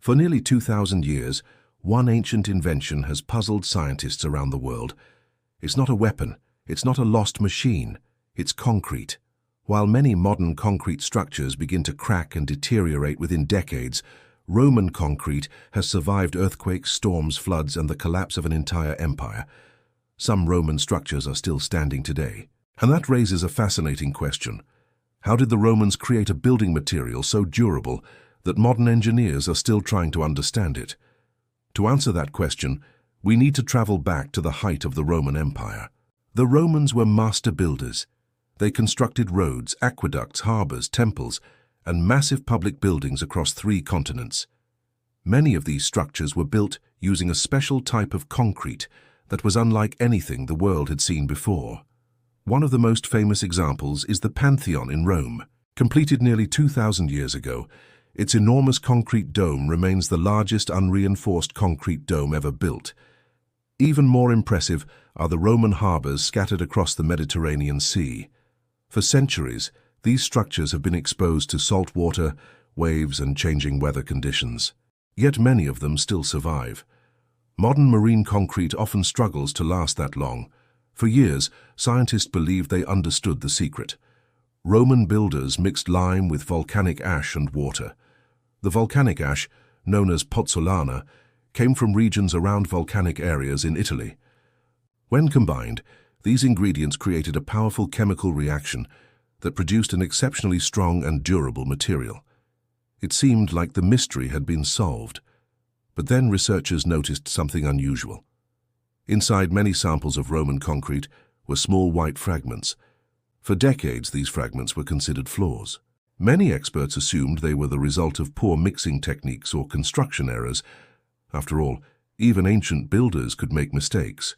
For nearly 2,000 years, one ancient invention has puzzled scientists around the world. It's not a weapon, it's not a lost machine, it's concrete. While many modern concrete structures begin to crack and deteriorate within decades, Roman concrete has survived earthquakes, storms, floods, and the collapse of an entire empire. Some Roman structures are still standing today. And that raises a fascinating question. How did the Romans create a building material so durable that modern engineers are still trying to understand it? To answer that question, we need to travel back to the height of the Roman Empire. The Romans were master builders. They constructed roads, aqueducts, harbors, temples, and massive public buildings across 3 continents. Many of these structures were built using a special type of concrete that was unlike anything the world had seen before. One of the most famous examples is the Pantheon in Rome. Completed nearly 2,000 years ago, its enormous concrete dome remains the largest unreinforced concrete dome ever built. Even more impressive are the Roman harbors scattered across the Mediterranean Sea. For centuries, these structures have been exposed to salt water, waves, and changing weather conditions. Yet many of them still survive. Modern marine concrete often struggles to last that long. For years, scientists believed they understood the secret. Roman builders mixed lime with volcanic ash and water. The volcanic ash, known as pozzolana, came from regions around volcanic areas in Italy. When combined, these ingredients created a powerful chemical reaction that produced an exceptionally strong and durable material. It seemed like the mystery had been solved. But then researchers noticed something unusual. Inside many samples of Roman concrete were small white fragments. For decades, these fragments were considered flaws. Many experts assumed they were the result of poor mixing techniques or construction errors. After all, even ancient builders could make mistakes.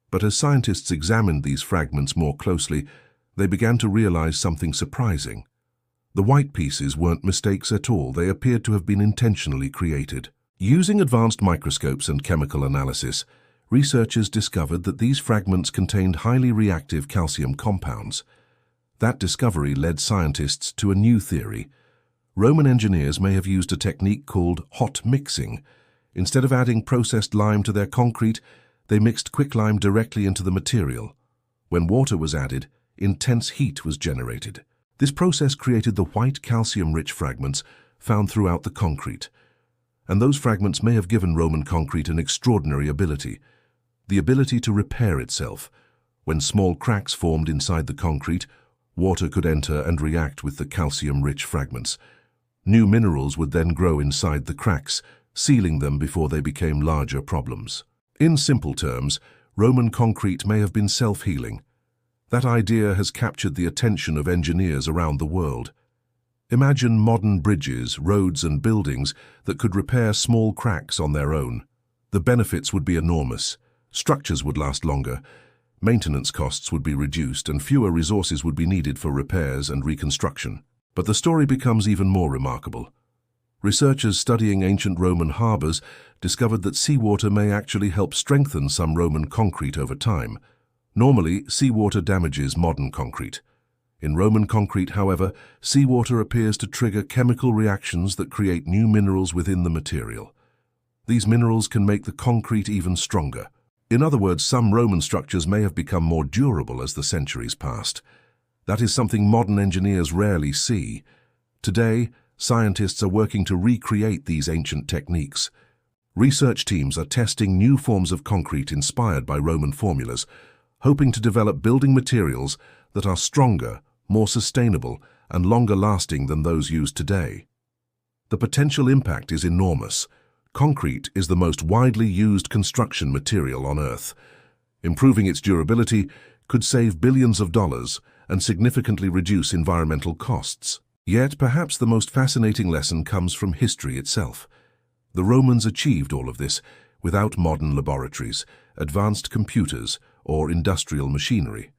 But as scientists examined these fragments more closely, they began to realize something surprising. The white pieces weren't mistakes at all. They appeared to have been intentionally created. Using advanced microscopes and chemical analysis, researchers discovered that these fragments contained highly reactive calcium compounds. That discovery led scientists to a new theory. Roman engineers may have used a technique called hot mixing. Instead of adding processed lime to their concrete, they mixed quicklime directly into the material. When water was added, intense heat was generated. This process created the white calcium-rich fragments found throughout the concrete. And those fragments may have given Roman concrete an extraordinary ability, the ability to repair itself. When small cracks formed inside the concrete, water could enter and react with the calcium-rich fragments. New minerals would then grow inside the cracks, sealing them before they became larger problems. In simple terms, Roman concrete may have been self-healing. That idea has captured the attention of engineers around the world. Imagine modern bridges, roads, and buildings that could repair small cracks on their own. The benefits would be enormous. Structures would last longer, maintenance costs would be reduced, and fewer resources would be needed for repairs and reconstruction. But the story becomes even more remarkable. Researchers studying ancient Roman harbors discovered that seawater may actually help strengthen some Roman concrete over time. Normally, seawater damages modern concrete. In Roman concrete, however, seawater appears to trigger chemical reactions that create new minerals within the material. These minerals can make the concrete even stronger. In other words, some Roman structures may have become more durable as the centuries passed. That is something modern engineers rarely see. Today, scientists are working to recreate these ancient techniques. Research teams are testing new forms of concrete inspired by Roman formulas, hoping to develop building materials that are stronger, more sustainable, and longer lasting than those used today. The potential impact is enormous. Concrete is the most widely used construction material on Earth. Improving its durability could save billions of dollars and significantly reduce environmental costs. Yet perhaps the most fascinating lesson comes from history itself. The Romans achieved all of this without modern laboratories, advanced computers, or industrial machinery.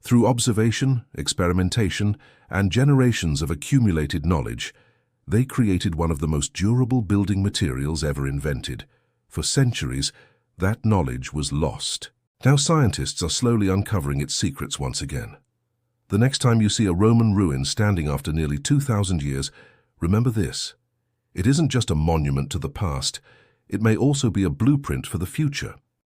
Through observation, experimentation, and generations of accumulated knowledge, they created one of the most durable building materials ever invented. For centuries, that knowledge was lost. Now scientists are slowly uncovering its secrets once again. The next time you see a Roman ruin standing after nearly 2,000 years, remember this. It isn't just a monument to the past, it may also be a blueprint for the future.